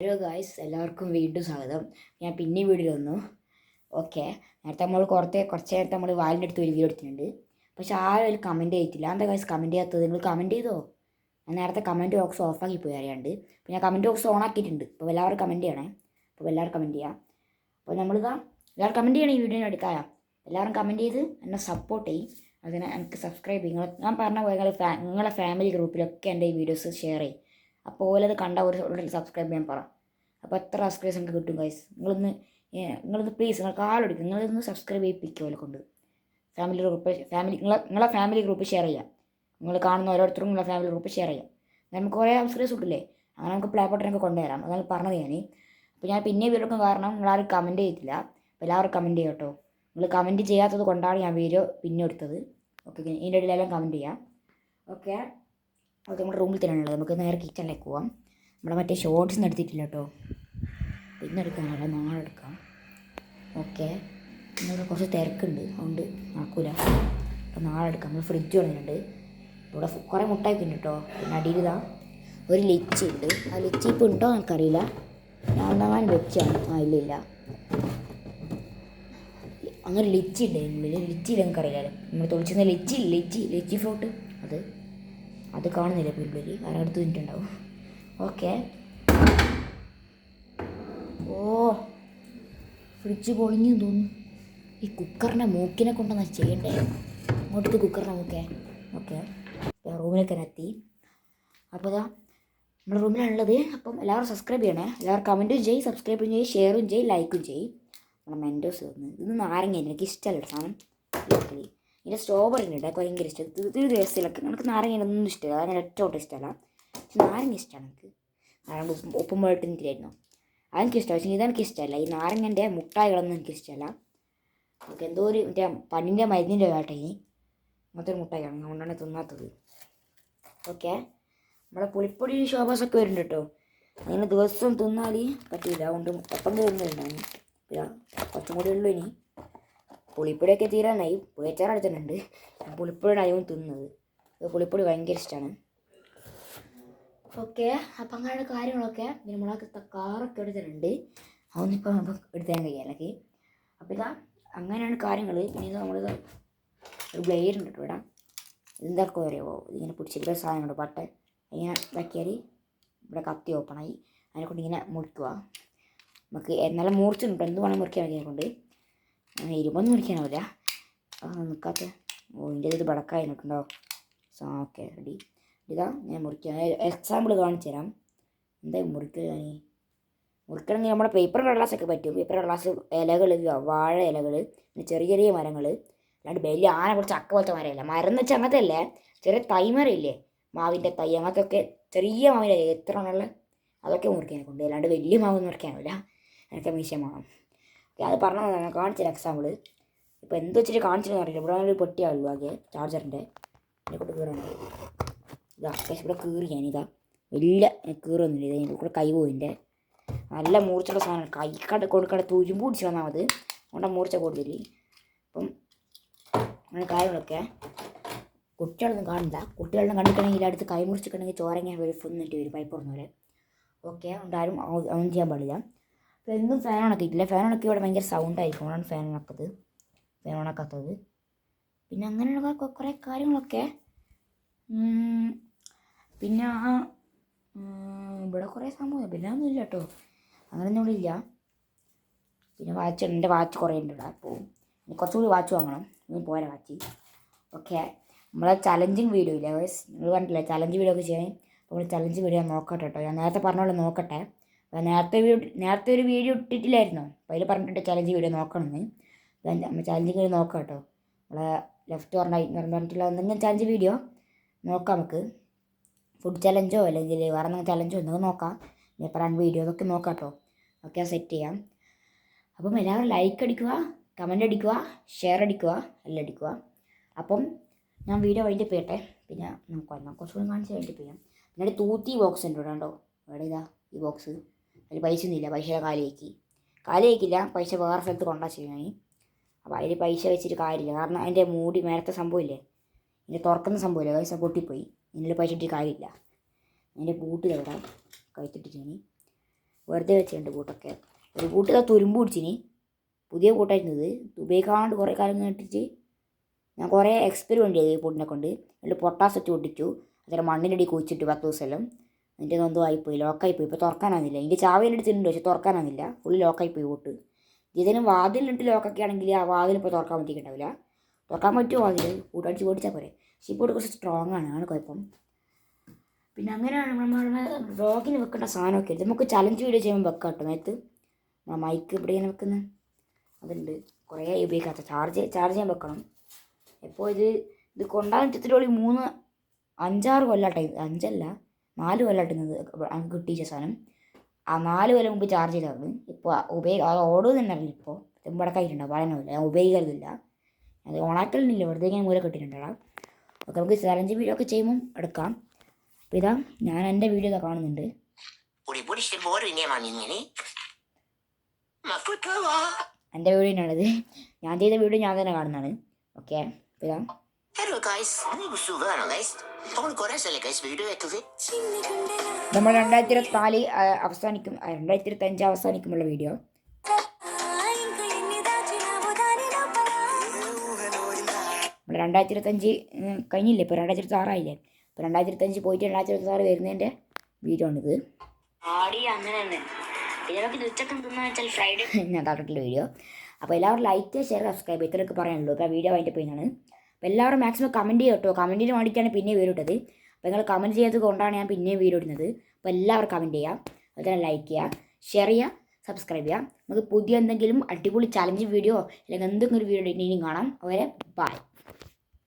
Hello guys, എല്ലാവർക്കും വീണ്ടും സ്വാഗതം. ഞാൻ പിന്നെ വീഡിയോ വന്നു. ഓക്കെ, നേരത്തെ നമ്മൾ കുറച്ച് നേരത്തെ നമ്മൾ വാലിൻ്റെ അടുത്ത് ഒരു വീഡിയോ എടുത്തിട്ടുണ്ട്. പക്ഷെ ആരും അതിൽ കമൻറ്റ് ചെയ്തിട്ടില്ല. എന്താ ഗായ്സ് കമൻറ്റ് ചെയ്യാത്തത്? നിങ്ങൾ കമൻറ്റ് ചെയ്തോ? ഞാൻ നേരത്തെ കമൻറ്റ് ബോക്സ് ഓഫാക്കി പോയി അറിയാണ്ട്. അപ്പോൾ ഞാൻ കമൻറ്റ് ബോക്സ് ഓൺ ആക്കിയിട്ടുണ്ട്. അപ്പോൾ എല്ലാവരും കമൻറ്റ് ചെയ്യണേ. അപ്പോൾ എല്ലാവരും കമൻറ്റ് ചെയ്യാം. അപ്പോൾ നമ്മളിതാ എല്ലാവരും കമൻറ്റ് ചെയ്യണം. ഈ വീഡിയോ എടുക്കാം. എല്ലാവരും കമൻറ്റ് ചെയ്ത് എന്നെ സപ്പോർട്ട് ചെയ്യും. അതിനെ എനിക്ക് സബ്സ്ക്രൈബ് ചെയ്യും. ഞാൻ പറഞ്ഞ പോലെ നിങ്ങളെ ഫാമിലി ഗ്രൂപ്പിലൊക്കെ എൻ്റെ ഈ വീഡിയോസ് ഷെയർ ചെയ്യും. അപ്പോൾ അത് കണ്ട ഒരു സബ്സ്ക്രൈബ് ചെയ്യാൻ പറ. അപ്പോൾ എത്ര സബ്സ്ക്രൈബേഴ്സ് നമുക്ക് കിട്ടും ഗൈസ്? നിങ്ങളൊന്ന് പ്ലീസ് നിങ്ങൾ കാലെടുക്കും, നിങ്ങളൊന്ന് സബ്സ്ക്രൈബ് ചെയ്യിപ്പിക്കുക പോലെ കൊണ്ട്. നിങ്ങളെ ഫാമിലി ഗ്രൂപ്പ് ഷെയർ ചെയ്യാം. നിങ്ങൾ കാണുന്ന ഓരോരുത്തരും നിങ്ങളെ ഫാമിലി ഗ്രൂപ്പ് ഷെയർ ചെയ്യാം. നമുക്ക് കുറേ സബ്സ്ക്രൈബേഴ്സ് കിട്ടില്ലേ? അങ്ങനെ നമുക്ക് പ്ലേ ബട്ടനൊക്കെ കൊണ്ടുവരാം. അതാണ് പറഞ്ഞത് ഞാൻ. അപ്പോൾ ഞാൻ പിന്നെ വീഡിയോ കാരണം നിങ്ങളാരും കമൻറ്റ് ചെയ്തിട്ടില്ല. അപ്പോൾ എല്ലാവരും കമൻറ്റ് ചെയ്യാം കേട്ടോ. നിങ്ങൾ കമൻറ്റ് ചെയ്യാത്തത് കൊണ്ടാണ് ഞാൻ വീഡിയോ പിന്നെ എടുത്തത്. ഓക്കെ, ഇതിൻ്റെ ഇടയിലെല്ലാം കമൻറ്റ് ചെയ്യാം. ഓക്കെ, നമ്മുടെ റൂമിൽ തന്നെയാണുള്ളത്. നമുക്ക് നേരെ കിച്ചണിലേക്ക് പോവാം. നമ്മുടെ മറ്റേ ഷോർട്സ് എടുത്തിട്ടില്ല കേട്ടോ. പിന്നെ എടുക്കാനല്ല, നാളെ എടുക്കാം. ഓക്കെ, ഇന്നിവിടെ കുറച്ച് തിരക്കുണ്ട്, അതുകൊണ്ട് നടക്കൂല. അപ്പോൾ നാളെ എടുക്കാം. നമ്മൾ ഫ്രിഡ്ജ് വന്നിട്ടുണ്ട്. ഇവിടെ കുറേ മുട്ടായിക്ക് ഉണ്ട് കേട്ടോ. പിന്നെ അടിയിലിതാ ഒരു ലിച്ചി ഉണ്ട്. ആ ലിച്ചി ഇപ്പോൾ ഉണ്ടോ എനിക്കറിയില്ല. ഞാൻ ഉണ്ടാകാൻ വെച്ചാണ്. ഇല്ല, അങ്ങനെ ലിച്ചി ഉണ്ട് ഉള്ളിൽ. ലിച്ചി ഇല്ല എനിക്കറിയില്ലല്ലോ. നമ്മൾ തൊളിച്ചിരുന്ന ലിച്ചി ഫ്രൂട്ട് അത് കാണുന്നില്ല ഇപ്പോൾ ഉള്ളിൽ. വേറെ അടുത്ത് നിന്നിട്ടുണ്ടാവും. ഓക്കെ, ഫ്രിഡ്ജ് പൊളിഞ്ഞു തോന്നുന്നു. ഈ കുക്കറിൻ്റെ മൂക്കിനെ കൊണ്ടാണ് ചെയ്യണ്ടേ. അങ്ങോട്ടേക്ക് കുക്കറിൻ്റെ മൂക്കേ. ഓക്കെ, റൂമിലേക്ക് തന്നെ എത്തി. അപ്പോൾ ഇതാ നമ്മുടെ റൂമിലാണുള്ളത്. അപ്പം എല്ലാവരും സബ്സ്ക്രൈബ് ചെയ്യണേ. എല്ലാവരും കമൻറ്റും ചെയ്യും, സബ്സ്ക്രൈബും ചെയ്യും, ഷെയറും ചെയ്യും, ലൈക്കും ചെയ്യും. നമ്മുടെ മെൻറ്റോസ് വന്ന് ഇത് നാരങ്ങ എനിക്ക് ഇഷ്ടമല്ല സാധനം. ഇതിൻ്റെ സ്ട്രോബെറി ഉണ്ട്, എനിക്ക് ഭയങ്കര ഇഷ്ടം. ഇത് ദിവസത്തിലൊക്കെ നമുക്ക് നാരങ്ങ ഒന്നും ഇഷ്ടമല്ല. അതാണ് ഏറ്റവും ഇഷ്ടമല്ല. പക്ഷെ നാരങ്ങ ഇഷ്ടമാണ് എനിക്ക്. നാരങ്ങ ഉപ്പും വെള്ളത്തിനില്ലായിരുന്നു, അതെനിക്കിഷ്ടമാണ്. പക്ഷേ ഇതെനിക്ക് ഇഷ്ടമല്ല. ഈ നാരങ്ങൻ്റെ മുട്ടായികളൊന്നും എനിക്കിഷ്ടമല്ല. നമുക്ക് എന്തോ ഒരു മറ്റേ പനിൻ്റെ മരുന്നിൻ്റെ കേട്ടോ ഇനി അങ്ങനത്തെ ഒരു മുട്ടായിയാണ്, അതുകൊണ്ടാണ് തിന്നാത്തത്. ഓക്കെ, നമ്മുടെ പുളിപ്പൊടി ഷോബാസൊക്കെ വരുന്നുണ്ട് കേട്ടോ. അങ്ങനെ ദിവസം തിന്നാൽ പറ്റില്ല, അതുകൊണ്ട് എപ്പം തിന്നുന്നുണ്ടായിരുന്നു. കുറച്ചും കൂടി ഉള്ളൂ ഇനി. പുളിപ്പൊടിയൊക്കെ തീരാനായി. പുളിയച്ചാറ് അടുത്തുണ്ട്. പുളിപ്പൊടിയുടെ ആയും തിന്നത്. പുളിപ്പൊടി ഭയങ്കര ഇഷ്ടമാണ്. ഓക്കെ, അപ്പം അങ്ങനെയുള്ള കാര്യങ്ങളൊക്കെ. പിന്നെ നമ്മളൊക്കെ കാറൊക്കെ എടുത്തിട്ടുണ്ട്. അതൊന്നും ഇപ്പോൾ നമുക്ക് എടുത്താൻ കഴിയാലൊക്കെ. അപ്പോൾ ഇതാ അങ്ങനെയാണ് കാര്യങ്ങൾ. പിന്നെ ഇത് നമ്മളിത് ഒരു ബ്ലേഡ് ഉണ്ട് കേട്ടോ ഇവിടെ. ഇതെന്തൊക്കെ പറയുമോ, ഇതിങ്ങനെ പിടിച്ചിട്ട് സാധനമുണ്ട് പട്ട ഇങ്ങനെ ഇതാക്കിയാൽ ഇവിടെ കത്തി ഓപ്പണായി. അതിനെക്കൊണ്ട് ഇങ്ങനെ മുറിക്കുക. നമുക്ക് എന്നാലും മുറിച്ചിട്ടുണ്ട്, എന്ത് വേണമെങ്കിൽ മുറിക്കാൻ അതിനെ കൊണ്ട്. ഇരുമ്പൊന്നും മുറിക്കാനാവില്ല. നിൽക്കാത്ത ഇതിൻ്റെ ഇത് ബടക്കായി നിൽക്കുന്നുണ്ടോ? Okay, ready. ഇതാ ഞാൻ മുറിക്കാം. എക്സാമ്പിൾ കാണിച്ചു തരാം. എന്തായാലും മുറിക്കുക. മുറിക്കണമെങ്കിൽ നമ്മുടെ പേപ്പർ കടലാസൊക്കെ പറ്റും. പേപ്പർ കടലാസ്, ഇലകൾ, വാഴ ഇലകൾ, പിന്നെ ചെറിയ ചെറിയ മരങ്ങൾ. അല്ലാണ്ട് വലിയ ആന കുറച്ച് ചക്ക പോലത്തെ മരമില്ല. മരം എന്ന് വെച്ചാൽ അങ്ങനത്തെ അല്ലേ, ചെറിയ തൈമരമില്ലേ, മാവിൻ്റെ തൈ, അങ്ങനത്തെയൊക്കെ ചെറിയ മാവിൻ്റെ എത്ര ആണുള്ള അതൊക്കെ മുറിക്കാൻ കൊണ്ട്. അല്ലാണ്ട് വലിയ മാവ് മുറിക്കാനില്ല. എനിക്ക് മീശം വേണം. അത് പറഞ്ഞതാണ്, കാണിച്ചില്ല എക്സാമ്പിൾ. ഇപ്പോൾ എന്ത് വെച്ചിട്ട് കാണിച്ചില്ലെന്ന് അറിയില്ല. ഇവിടെ ഒരു പൊട്ടിയാവുള്ളൂ ആകെ ചാർജറിൻ്റെ. അതിനെ കൊണ്ട് കീറാനുണ്ട്. ഇതാ ഇവിടെ കീറി ഞാനിതാ വലിയ കീറൊന്നുമില്ല. ഇതിൻ്റെ കൂടെ കൈ പോയിൻ്റെ നല്ല മൂർച്ചയുടെ സാധനമാണ്. കൈ കൊടുക്കട തുരുമ്പ് പിടിച്ച് വന്നാൽ മതി, അതുകൊണ്ടാണ് മൂർച്ച കൂടുതൽ. അപ്പം അങ്ങനെ കാര്യങ്ങളൊക്കെ കുട്ടികളൊന്നും കാണില്ല. കുട്ടികളൊന്നും കണ്ടിട്ടുണ്ടെങ്കിൽ അടുത്ത് കൈ മുറിച്ചിട്ടുണ്ടെങ്കിൽ ചോരങ്ങ വന്നിട്ട് വരും, പൈപ്പ് തുറന്നവരെ. ഓക്കെ, അതുകൊണ്ട് ആരും ഒന്നും ചെയ്യാൻ പാടില്ല. അപ്പോൾ എന്നും ഫാൻ ഉണക്കിയിട്ടില്ല. ഫാൻ ഉണക്കി ഇവിടെ ഭയങ്കര സൗണ്ടായിരിക്കും, അതുകൊണ്ടാണ് ഫാൻ ഉണക്കാത്തത്. പിന്നെ അങ്ങനെയുള്ള കുറേ കാര്യങ്ങളൊക്കെ. പിന്നെ ഇവിടെ കുറേ സംഭവം പിന്നെ ഒന്നുമില്ല കേട്ടോ, അങ്ങനെയൊന്നും ഇവിടെ ഇല്ല. പിന്നെ വാച്ച്, എൻ്റെ വാച്ച് കുറേ ഉണ്ട് ഇവിടെ. അപ്പോൾ കുറച്ചുകൂടി വാച്ച് വാങ്ങണം, ഇനി പോരാ വാച്ച്. ഓക്കെ, നമ്മളെ ചലഞ്ചിങ് വീഡിയോ ഇല്ല ഗൈസ്, നിങ്ങൾ കണ്ടില്ലേ ചലഞ്ച് വീഡിയോ ഒക്കെ ചെയ്യാൻ. അപ്പോൾ നമ്മൾ ചലഞ്ച് വീഡിയോ നോക്കട്ടെ കേട്ടോ. ഞാൻ നേരത്തെ പറഞ്ഞോളൂ നോക്കട്ടെ. അപ്പോൾ നേരത്തെ ഒരു വീഡിയോ ഇട്ടിട്ടില്ലായിരുന്നോ, അപ്പോൾ അതിൽ പറഞ്ഞിട്ട് ചലഞ്ച് വീഡിയോ നോക്കണമെന്ന്. നമ്മൾ ചലഞ്ച് വീഡിയോ നോക്കാം കേട്ടോ. നമ്മളെ ലെഫ്റ്റ് പറഞ്ഞിട്ടുള്ള എന്തെങ്കിലും ചലഞ്ച് വീഡിയോ നോക്കാം നമുക്ക്. ഫുഡ് ചലഞ്ചോ അല്ലെങ്കിൽ വേറെ എന്തെങ്കിലും ചലഞ്ചോ എന്തെങ്കിലും നോക്കാം. പിന്നെ പറയാൻ വീഡിയോ അതൊക്കെ നോക്കാം കേട്ടോ. ഓക്കെ, സെറ്റ് ചെയ്യാം. അപ്പം എല്ലാവരും ലൈക്ക് അടിക്കുക, കമൻ്റ് അടിക്കുക, ഷെയർ അടിക്കുക, എല്ലാം അടിക്കുക. അപ്പം ഞാൻ വീഡിയോ വൈൻഡപ്പ് ചെയ്യട്ടെ. പിന്നെ നമുക്ക് വന്നാൽ കുറച്ചുകൂടി കാണിച്ച് വൈൻഡപ്പ് ചെയ്യാം. പിന്നെ തൂത്തി ബോക്സ് ഉണ്ട് ഇവിടെ ഉണ്ടോ, ഇവിടെ ഇതാ ഈ ബോക്സ്. അതിൽ പൈസ ഒന്നുമില്ല, പൈസ കാലിയേക്കില്ല. പൈസ വേറെ സ്ഥലത്ത് കൊണ്ടാ ചെയ്യാൻ. അപ്പോൾ അതിൽ പൈസ വെച്ചിട്ട് കാര്യമില്ല, കാരണം അതിൻ്റെ മൂടി മേലത്തെ സംഭവമില്ലേ, ഇതിൻ്റെ തുറക്കുന്ന സംഭവമില്ല, പൈസ പൊട്ടിപ്പോയി. ഇതിൽ പൈസ ഇട്ടിട്ട് കാര്യമില്ല. അതിൻ്റെ പൂട്ട് ഇവിടെ കഴുത്തിട്ടിട്ട് വെറുതെ വെച്ചിട്ടുണ്ട് കൂട്ടൊക്കെ. ഒരു കൂട്ട് ഇതാ തുരുമ്പ് പിടിച്ചിന്, പുതിയ കൂട്ടായിരുന്നത്. ഉപയോഗിക്കാണ്ട് കുറേ കാലം കേട്ടിട്ട് ഞാൻ കുറേ എക്സ്പെരിമെൻ്റ് ചെയ്തു ഈ പൊടിനെ കൊണ്ട്. എന്നിട്ട് പൊട്ടാസ് വെച്ച് പൊട്ടിച്ചു, അതിൽ മണ്ണിനടി കുഴിച്ചിട്ട് 10 ദിവസമെല്ലാം. എന്നിട്ട് എന്തോ ആയിപ്പോയി, ലോക്കായിപ്പോയി. ഇപ്പോൾ തുറക്കാനാകുന്നില്ല. ഇതിൻ്റെ ചാവേൻ്റെ അടുത്തുണ്ട്, പക്ഷെ തുറക്കാനാകുന്നില്ല. ഫുള്ള് ലോക്കായിപ്പോയി കൂട്ട്. ഇതിന് വാതിലിട്ട് ലോക്കൊക്കെ ആണെങ്കിൽ ആ വാതിൽ ഇപ്പോൾ തുറക്കാൻ പറ്റിയിട്ടുണ്ടാവില്ല. തുറക്കാൻ പറ്റുമോ വാതിൽ? കൂട്ടടിച്ച് പൊടിച്ചാൽ പോരെ. പക്ഷേ ഇപ്പോൾ കുറച്ച് സ്ട്രോങ് ആണ് കുഴപ്പം. പിന്നെ അങ്ങനെയാണ് നമ്മളുടെ വ്ളോഗിന് വെക്കേണ്ട സാധനമൊക്കെ. ഇത് നമുക്ക് ചലഞ്ച് വീഡിയോ ചെയ്യുമ്പോൾ വെക്കാം കേട്ടോ. നേരത്ത് മൈക്ക് ഇവിടെ ഇങ്ങനെ വെക്കുന്നത് അതുണ്ട്. കുറേ ഉപയോഗിക്കാത്ത ചാർജ് ചെയ്യാൻ വെക്കണം. എപ്പോൾ ഇത് കൊണ്ടാൻ ചിത്രത്തിൽ 5-6 കൊല്ലമായിട്ട്, 5 അല്ല 4 കൊല്ലമായിട്ടുന്നത് എനിക്ക് കിട്ടിയ സാധനം. ആ 4 കൊല്ലം മുമ്പ് ചാർജ് ചെയ്തായിരുന്നു. ഇപ്പോൾ അത് ഓടുമെന്ന് അറിയില്ല. ഇപ്പോൾ തെമ്പടക്കായിട്ടുണ്ടാവും, പറയാനില്ല. ഞാൻ ഉപയോഗിക്കാറില്ല, അത് ഓണാക്കലിനില്ല, വെറുതെ ഞാൻ മൂല കെട്ടിയിട്ടുണ്ടാകാം. ഒക്കെ നമുക്ക് ചലഞ്ച് വീഡിയോ ഒക്കെ ചെയ്യുമ്പം എടുക്കാം. അപ്പോൾ ഇതാ ഞാൻ എൻ്റെ വീഡിയോ ഇതാ കാണുന്നുണ്ട്. എൻ്റെ വീഡിയോ തന്നെയാണിത്. ഞാൻ ചെയ്ത വീഡിയോ ഞാൻ തന്നെ കാണുന്നതാണ്. ഓക്കെ, അപ്പോൾ ഇതാ നമ്മൾ 2024 അവസാനിക്കും, 2025 അവസാനിക്കുമുള്ള വീഡിയോ. നമ്മൾ 2025 കഴിഞ്ഞില്ലേ, ഇപ്പോൾ 2026 ആയില്ലേ. ഇപ്പോൾ 2025 പോയിട്ട് 2026 വരുന്നതിൻ്റെ വീഡിയോ ആണിത്. ഞാൻ കാട്ടിട്ടുള്ള വീഡിയോ. അപ്പോൾ എല്ലാവരും ലൈക്ക്, ഷെയർ, സബ്സ്ക്രൈബ് ഇത്രയൊക്കെ പറയാനുള്ളൂ. ഇപ്പോൾ വീഡിയോ അതിൻ്റെ പോയിന്നാണ്. അപ്പോൾ എല്ലാവരും മാക്സിമം കമൻറ്റ് ചെയ്യും കേട്ടോ. കമൻറ്റിന് വേണ്ടിയിട്ടാണ് പിന്നെ വീഡിയോ ഇട്ടത്. അപ്പോൾ നിങ്ങൾ കമൻറ്റ് ചെയ്തത് കൊണ്ടാണ് ഞാൻ പിന്നെയും വീഡിയോ ഇടുന്നത്. അപ്പോൾ എല്ലാവരും കമൻറ്റ് ചെയ്യുക, അതുപോലെ ലൈക്ക് ചെയ്യുക, ഷെയർ ചെയ്യുക, സബ്സ്ക്രൈബ് ചെയ്യുക. നമുക്ക് പുതിയ എന്തെങ്കിലും അടിപൊളി ചലഞ്ച് വീഡിയോ അല്ലെങ്കിൽ എന്തെങ്കിലും ഒരു വീഡിയോ ഇനിയും കാണാം. അവരെ ബൈ.